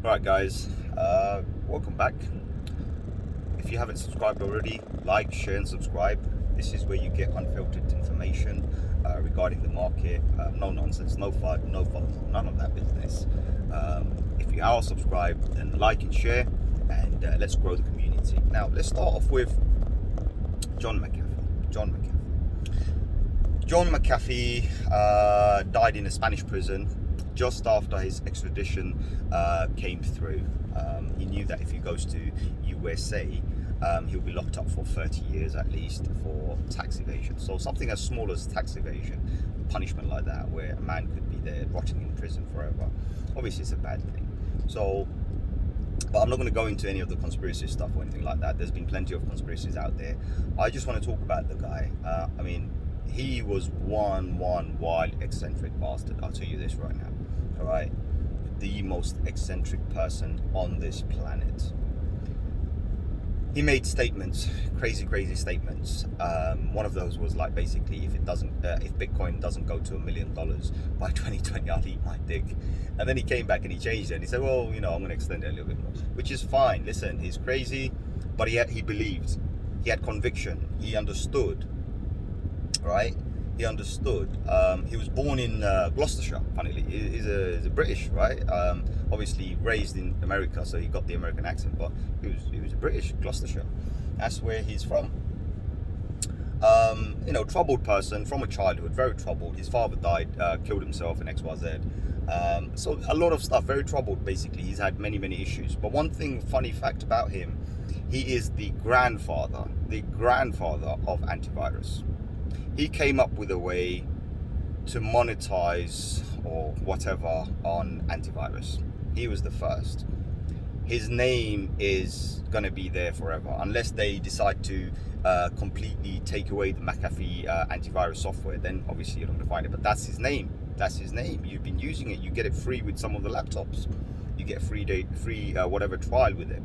Alright guys, welcome back. If you haven't subscribed already, like, share and subscribe. This is where you get unfiltered information regarding the market. No nonsense, no FUD, no FOMO, none of that business. If you are subscribed, then like and share, and let's grow the community. Now let's start off with John Mcafee. John Mcafee died in a Spanish prison just after his extradition came through. He knew that if he goes to USA, he'll be locked up for 30 years at least for tax evasion. So something as small as tax evasion, punishment like that, where a man could be there rotting in prison forever, obviously it's a bad thing. So, but I'm not going to go into any of the conspiracy stuff or anything like that. There's been plenty of conspiracies out there. I just want to talk about the guy. I mean, he was one wild, eccentric bastard. I'll tell you this right now. All right, the most eccentric person on this planet. He made statements, crazy statements. One of those was like, basically, if Bitcoin doesn't go to $1 million by 2020, I'll eat my dick. And then he came back and he changed it and he said, well, you know, I'm going to extend it a little bit more, which is fine. Listen, he's crazy, but he believed. He had conviction. He understood. Right? He understood. He was born in Gloucestershire, funnily. He's a British, right? Obviously raised in America, so he got the American accent, but he was a British, Gloucestershire. That's where he's from. You know, troubled person from a childhood, very troubled. His father died, killed himself in XYZ. So a lot of stuff, very troubled basically. He's had many issues. But one thing, funny fact about him, he is the grandfather of antivirus. He came up with a way to monetize or whatever on antivirus. He was the first. His name is going to be there forever unless they decide to completely take away the Mcafee antivirus software. Then obviously you're not going to find it, but that's his name. That's his name. You've been using it. You get it free with some of the laptops. You get free whatever trial with it.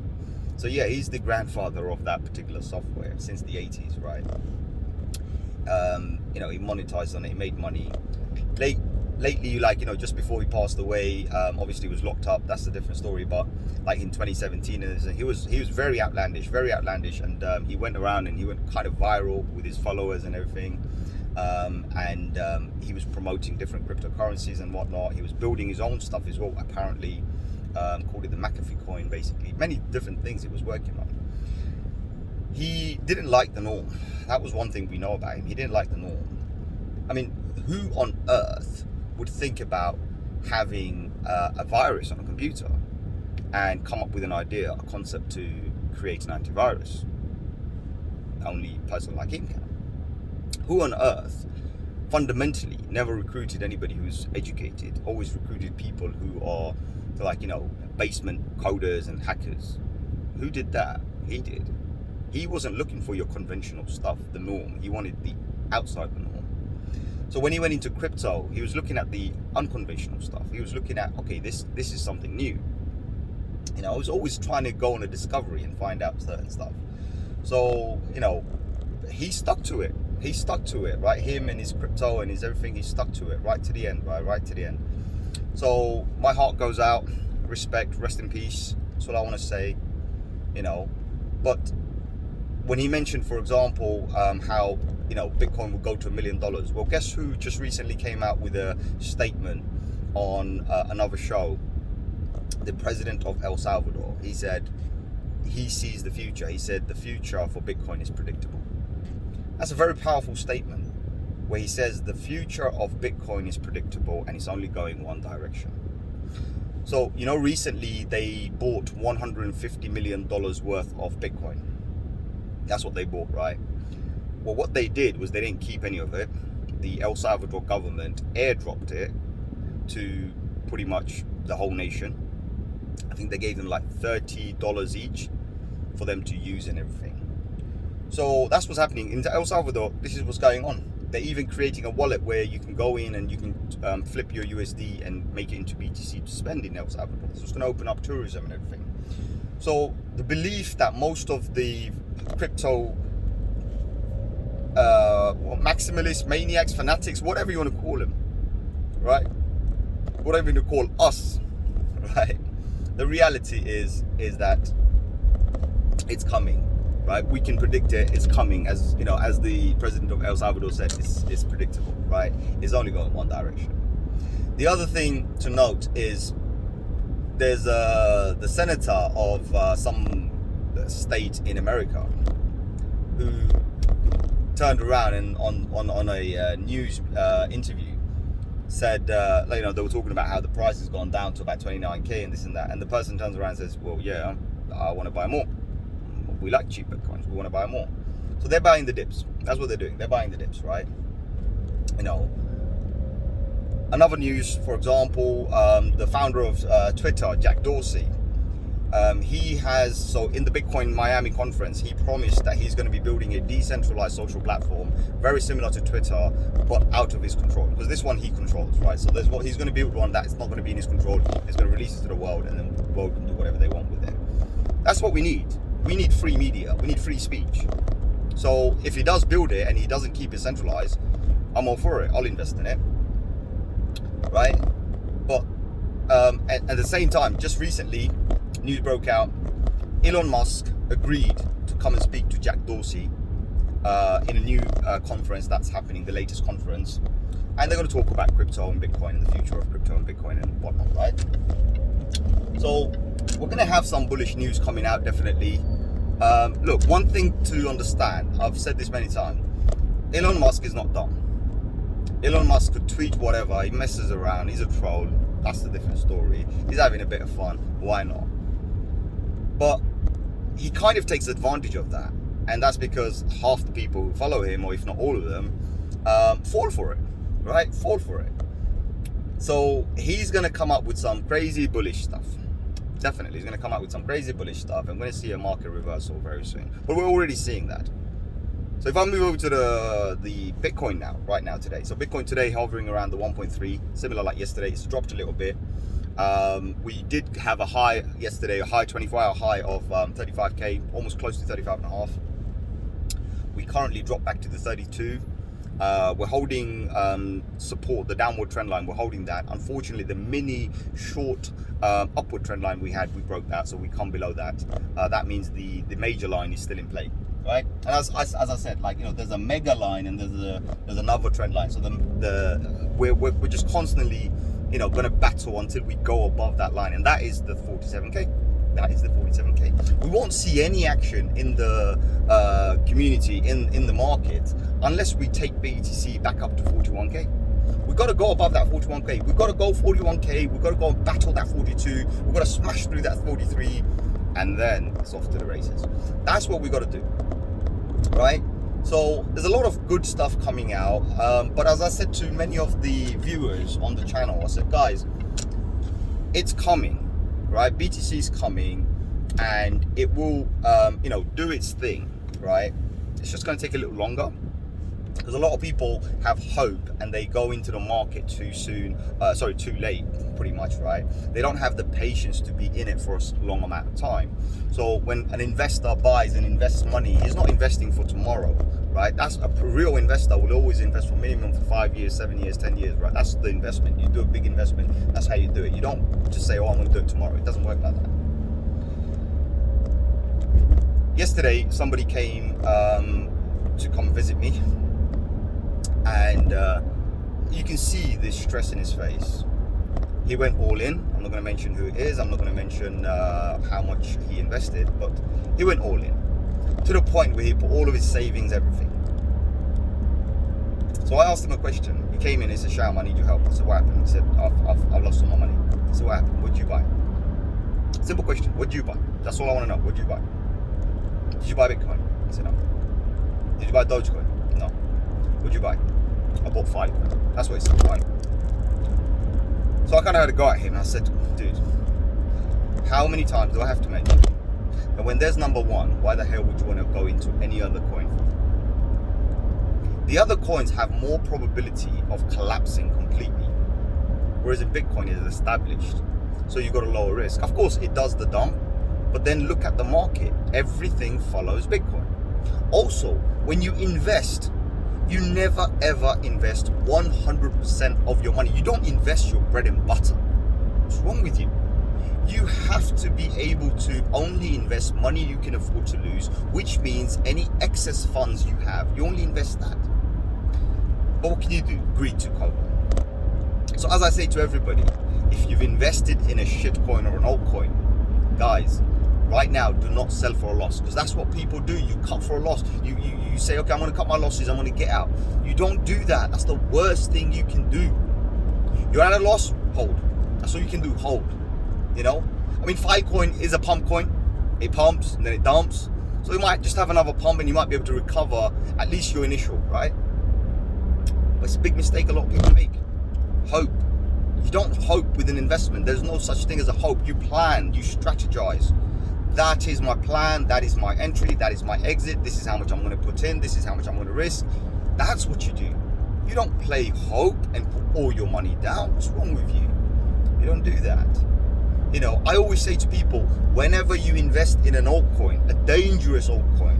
So yeah, he's the grandfather of that particular software since the 80s, right? You know, he monetized on it, he made money. Lately, like, you know, just before he passed away, obviously was locked up. That's a different story. But like in 2017, he was very outlandish, and he went around and he went kind of viral with his followers and everything. He was promoting different cryptocurrencies and whatnot. He was building his own stuff as well, apparently. Called it the Mcafee coin, basically. Many different things he was working on. He didn't like the norm. That was one thing we know about him. He didn't like the norm. I mean, who on earth would think about having a virus on a computer and come up with an idea, a concept to create an antivirus? Only a person like him can. Who on earth fundamentally never recruited anybody who's educated, always recruited people who are, like, you know, basement coders and hackers? Who did that? He did. He wasn't looking for your conventional stuff, the norm. He wanted the outside the norm. So when he went into crypto, he was looking at the unconventional stuff. He was looking at, okay, this is something new. You know, I was always trying to go on a discovery and find out certain stuff. So, you know, he stuck to it. He stuck to it, right? Him and his crypto and his everything, he stuck to it right to the end, right to the end. So my heart goes out, respect, rest in peace. That's all I want to say, you know. But when he mentioned, for example, how, you know, Bitcoin will go to $1 million. Well, guess who just recently came out with a statement on another show? The president of El Salvador. He said he sees the future. He said the future for Bitcoin is predictable. That's a very powerful statement where he says the future of Bitcoin is predictable and it's only going one direction. So, you know, recently they bought $150 million worth of Bitcoin. That's what they bought, right? Well, what they did was they didn't keep any of it. The El Salvador government airdropped it to pretty much the whole nation. I think they gave them like $30 each for them to use and everything. So that's what's happening in El Salvador. This is what's going on. They're even creating a wallet where you can go in and you can flip your USD and make it into BTC to spend in El Salvador. So it's going to open up tourism and everything. So the belief that most of the crypto maximalists, maniacs, fanatics, whatever you want to call them, right? Whatever you want to call us, right? the reality is that it's coming, right? We can predict it. It's coming. As you know, as the president of El Salvador said, it's predictable, right? It's only going one direction. The other thing to note is there's the senator of some state in America who turned around and on a news interview said, they were talking about how the price has gone down to about 29k and this and that, and the person turns around and says, well, yeah, I want to buy more. We like cheap Bitcoins. We want to buy more. So they're buying the dips. That's what they're doing. They're buying the dips, right? Another news, for example, the founder of Twitter, Jack Dorsey, he has, so in the Bitcoin Miami conference, he promised that he's going to be building a decentralized social platform very similar to Twitter, but out of his control, because this one he controls, right? So there's what he's going to build one that's not going to be in his control. He's going to release it to the world, and then the world can do whatever they want with it. That's what we need. We need free media. We need free speech. So if he does build it and he doesn't keep it centralized, I'm all for it. I'll invest in it, right? But at the same time, just recently, news broke out. Elon Musk agreed to come and speak to Jack Dorsey in a new conference that's happening, the latest conference, and they're going to talk about crypto and Bitcoin and the future of crypto and Bitcoin and whatnot, right? So we're going to have some bullish news coming out, definitely. Look, one thing to understand, I've said this many times, Elon Musk is not dumb. Elon Musk could tweet whatever, he messes around, he's a troll, that's a different story. He's having a bit of fun, why not? But he kind of takes advantage of that, and that's because half the people who follow him, or if not all of them, fall for it, right? Fall for it. So he's going to come up with some crazy bullish stuff. Definitely, he's going to come out with some crazy bullish stuff. I'm going to see a market reversal very soon, but we're already seeing that. So if I move over to the Bitcoin now, right now today. So Bitcoin today hovering around the 1.3, similar like yesterday. It's dropped a little bit. We did have a high yesterday, a high 24-hour high of 35k, almost close to 35.5. We currently dropped back to the 32. We're holding support, the downward trend line, we're holding that. Unfortunately, the mini short upward trend line we broke that, so we come below that. That means the major line is still in play, right? And as I said, like, there's a mega line and there's another trend line. So we're just constantly, going to battle until we go above that line, and that is the 47k. That is the 47k. We won't see any action in the community, in the market, unless we take BTC back up to 41k. We've got to go above that 41k. We've got to go 41k. We've got to go and battle that 42. We've got to smash through that 43, and then it's off to the races. That's what we got to do, right? So there's a lot of good stuff coming out, but as I said to many of the viewers on the channel, I said, guys, it's coming. Right, BTC is coming, and it will, do its thing. Right, it's just going to take a little longer because a lot of people have hope and they go into the market too soon. Too late, pretty much. Right, they don't have the patience to be in it for a long amount of time. So when an investor buys and invests money, he's not investing for tomorrow. Right, that's a real investor will always invest for minimum for 5 years, 7 years, 10 years. Right, that's the investment. You do a big investment. That's how you do it. You don't just say, "Oh, I'm going to do it tomorrow." It doesn't work like that. Yesterday, somebody came to come visit me, and you can see this stress in his face. He went all in. I'm not going to mention who it is. I'm not going to mention how much he invested, but he went all in. To the point where he put all of his savings, everything. So I asked him a question. He came in, he said, "Sham, I need your help." I said, "What happened?" He said, I've lost all my money. I said, "What happened? What did you buy?" Simple question. What did you buy? That's all I want to know. What did you buy? Did you buy Bitcoin? He said, "No." Did you buy Dogecoin? "No." What did you buy? "I bought Filecoin." That's what he said, Filecoin. So I kind of had a go at him. I said, "Dude, how many times do I have to mention? And when there's number one, why the hell would you want to go into any other coin for? The other coins have more probability of collapsing completely, whereas in Bitcoin it is established. So you've got a lower risk. Of course, it does the dump, but then look at the market. Everything follows Bitcoin. Also, when you invest, you never ever invest 100% of your money. You don't invest your bread and butter. What's wrong with you? You have to be able to only invest money you can afford to lose, which means any excess funds you have, you only invest that. But what can you do? Greed took over. So as I say to everybody, if you've invested in a shitcoin or an altcoin, guys, right now, do not sell for a loss, because that's what people do. You cut for a loss. You say, okay, I'm going to cut my losses. I'm going to get out. You don't do that. That's the worst thing you can do. You're at a loss, hold. That's all you can do, hold. You know? I mean, Filecoin is a pump coin. It pumps and then it dumps. So you might just have another pump and you might be able to recover at least your initial, right? But it's a big mistake a lot of people make. Hope. You don't hope with an investment. There's no such thing as a hope. You plan, you strategize. That is my plan, that is my entry, that is my exit, this is how much I'm going to put in, this is how much I'm going to risk. That's what you do. You don't play hope and put all your money down. What's wrong with you? You don't do that. You know, I always say to people, whenever you invest in an altcoin, a dangerous altcoin,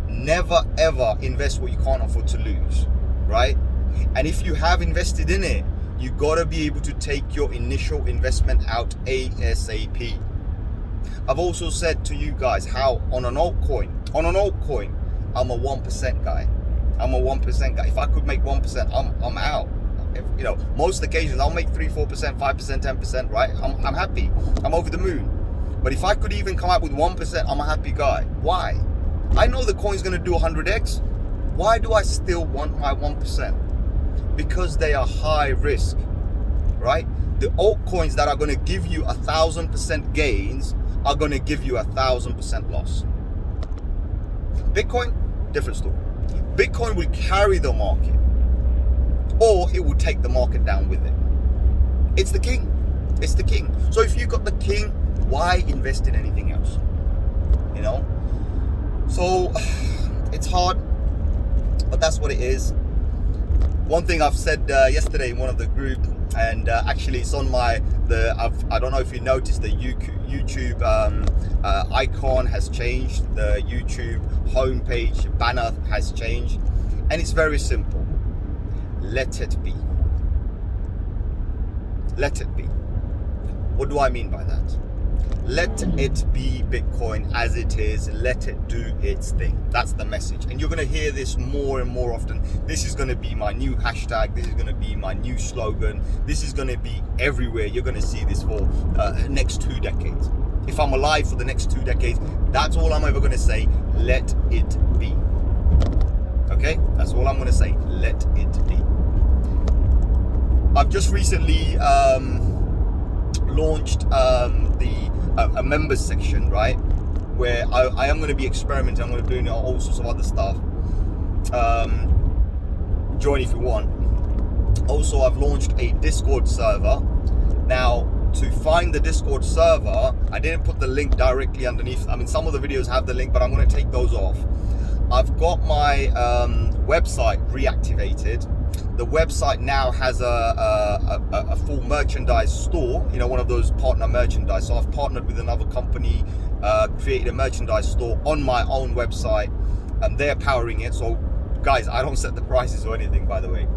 never ever invest what you can't afford to lose, right? And if you have invested in it, you got to be able to take your initial investment out ASAP. I've also said to you guys how on an altcoin, I'm a 1% guy. I'm a 1% guy. If I could make 1%, I'm out. You know, most occasions I'll make 3, 4%, 5%, 10%, right? I'm happy. I'm over the moon. But if I could even come out with 1%, I'm a happy guy. Why? I know the coin's going to do 100x. Why do I still want my 1%? Because they are high risk, right? The altcoins that are going to give you 1,000% gains are going to give you 1,000% loss. Bitcoin, different story. Bitcoin will carry the market, or it will take the market down with it. It's the king. It's the king. So if you got the king, why invest in anything else? You know? So it's hard, but that's what it is. One thing I've said yesterday in one of the group, and actually it's on I don't know if you noticed, the YouTube icon has changed, the YouTube homepage banner has changed, and it's very simple. Let it be. Let it be. What do I mean by that? Let it be Bitcoin as it is. Let it do its thing. That's the message. And you're going to hear this more and more often. This is going to be my new hashtag. This is going to be my new slogan. This is going to be everywhere. You're going to see this for next 2 decades. If I'm alive for the next 2 decades, that's all I'm ever going to say. Let it be. Okay? That's all I'm going to say. Let it be. I've just recently launched a members section, right, where I am going to be experimenting. I'm going to be doing all sorts of other stuff. Join if you want. Also, I've launched a Discord server. Now, to find the Discord server, I didn't put the link directly underneath. I mean, some of the videos have the link, but I'm going to take those off. I've got my website reactivated. The website now has a full merchandise store, you know, one of those partner merchandise. So I've partnered with another company, created a merchandise store on my own website, and they're powering it. So guys, I don't set the prices or anything, by the way.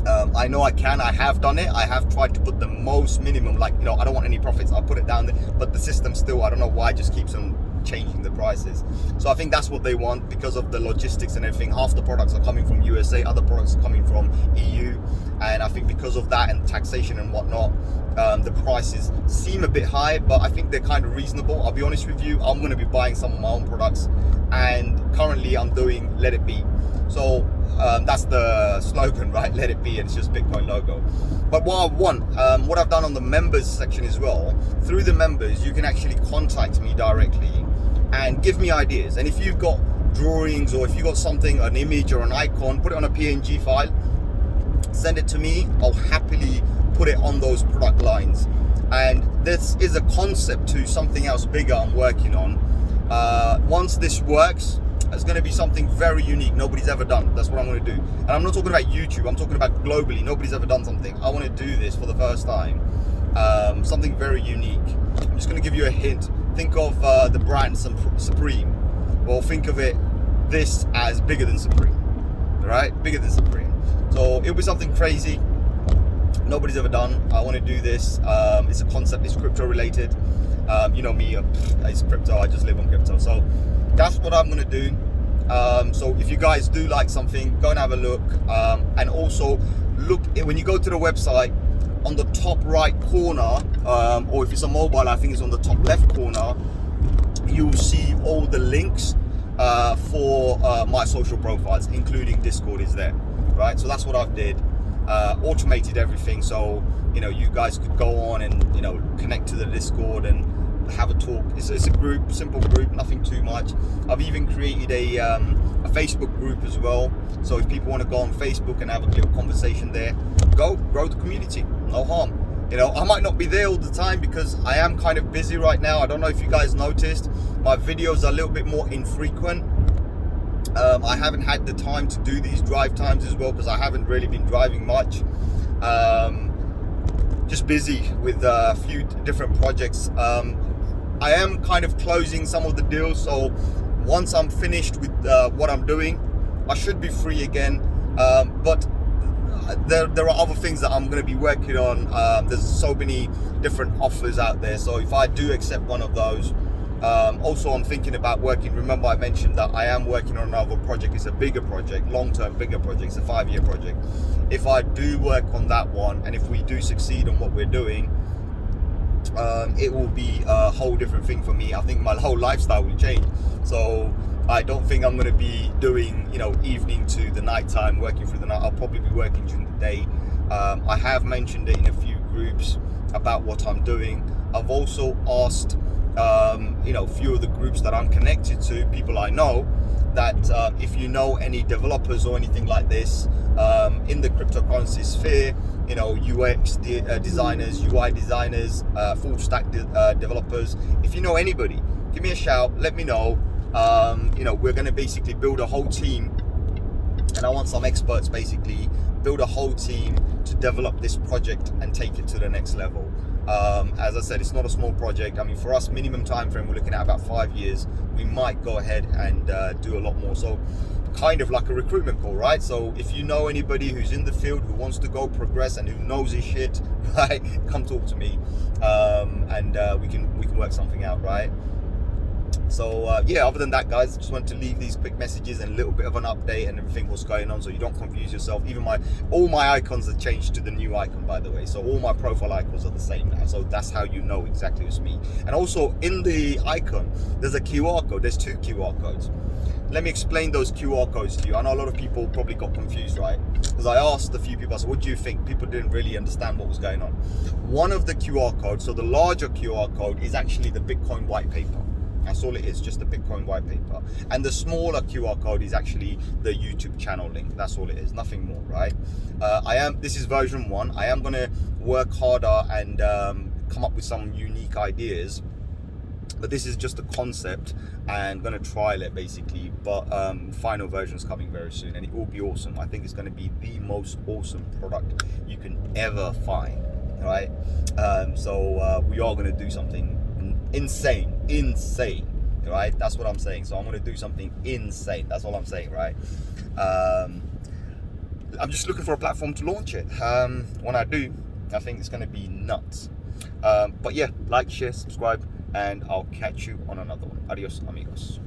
I know I have done it. I have tried to put the most minimum, like, you know, I don't want any profits. I'll put it down there, but the system still, I don't know why, just keeps on changing the prices. So I think that's what they want because of the logistics and everything. Half the products are coming from USA, other products are coming from EU, and I think because of that and taxation and whatnot, the prices seem a bit high, but I think they're kind of reasonable. I'll be honest with you, I'm going to be buying some of my own products, and currently I'm doing Let It Be. So that's the slogan, right? Let it be, and it's just Bitcoin logo. But what I want, what I've done on the members section as well, through the members, you can actually contact me directly and give me ideas. And if you've got drawings, or if you've got something, an image or an icon, put it on a PNG file, send it to me. I'll happily put it on those product lines. And this is a concept to something else bigger I'm working on. Once this works, it's going to be something very unique nobody's ever done. That's what I'm going to do. And I'm not talking about YouTube, I'm talking about globally. Nobody's ever done something. I want to do this for the first time. Something very unique. I'm just going to give you a hint. Think of the brand Supreme. Well, think of it this as bigger than Supreme. Right? Bigger than Supreme. So it'll be something crazy. nobody's ever done. I want to do this. It's a concept, it's crypto related. You know me, it's crypto, I just live on crypto. So that's what I'm going to do. So if you guys do like something, go and have a look. And also look, when you go to the website, on the top right corner, or if it's a mobile, I think it's on the top left corner, you'll see all the links for my social profiles, including Discord is there, right? So that's what I've did. Automated everything, so you know you guys could go on and you know connect to the Discord and have a talk. It's a group, simple group, nothing too much. I've even created a Facebook group as well, so if people want to go on Facebook and have a little conversation there, go grow the community, no harm. You know, I might not be there all the time because I am kind of busy right now. I don't know if you guys noticed, my videos are a little bit more infrequent. I haven't had the time to do these drive times as well because I haven't really been driving much. Just busy with a few different projects. I am kind of closing some of the deals, so once I'm finished with what I'm doing, I should be free again. But there are other things that I'm going to be working on. There's so many different offers out there, so if I do accept one of those, also I'm thinking about working, remember I mentioned that I am working on another project. It's a bigger project, long-term bigger project. It's a 5-year project. If I do work on that one, and if we do succeed on what we're doing, it will be a whole different thing for me. I think my whole lifestyle will change. So I don't think I'm going to be doing, you know, evening to the night time, working through the night. I'll probably be working during the day. I have mentioned it in a few groups about what I'm doing. I've also asked you know, a few of the groups that I'm connected to, people I know, that if you know any developers or anything like this in the cryptocurrency sphere, you know, UX designers, UI designers, full stack developers, if you know anybody, give me a shout, let me know. You know, we're going to basically build a whole team, and I want some experts basically build a whole team to develop this project and take it to the next level. As I said, it's not a small project. I mean, for us, minimum time frame, we're looking at about 5 years. We might go ahead and do a lot more. So kind of like a recruitment call, right? So if you know anybody who's in the field, who wants to go progress and who knows his shit, right, come talk to me, and we can work something out, right? So yeah, other than that, guys, just wanted to leave these quick messages and a little bit of an update and everything what's going on, so you don't confuse yourself. Even all my icons have changed to the new icon, by the way, so all my profile icons are the same now, so that's how you know exactly it's me. And also in the icon there's a QR code. There's 2 QR codes. Let me explain those QR codes to you. I know a lot of people probably got confused, right? Because I asked a few people, I said, what do you think? People didn't really understand what was going on. One of the QR codes, so the larger QR code, is actually the Bitcoin white paper. That's all it is, just the Bitcoin white paper. And the smaller QR code is actually the YouTube channel link. That's all it is, nothing more, right? This is version 1. I am gonna work harder and come up with some unique ideas. But this is just a concept and gonna trial it basically. But final version is coming very soon, and it will be awesome. I think it's gonna be the most awesome product you can ever find, right? So we are gonna do something insane, right? That's what I'm saying. So I'm gonna do something insane. That's all I'm saying, right? I'm just looking for a platform to launch it. When I do, I think it's gonna be nuts. But yeah, like, share, subscribe, and I'll catch you on another one. Adios, amigos.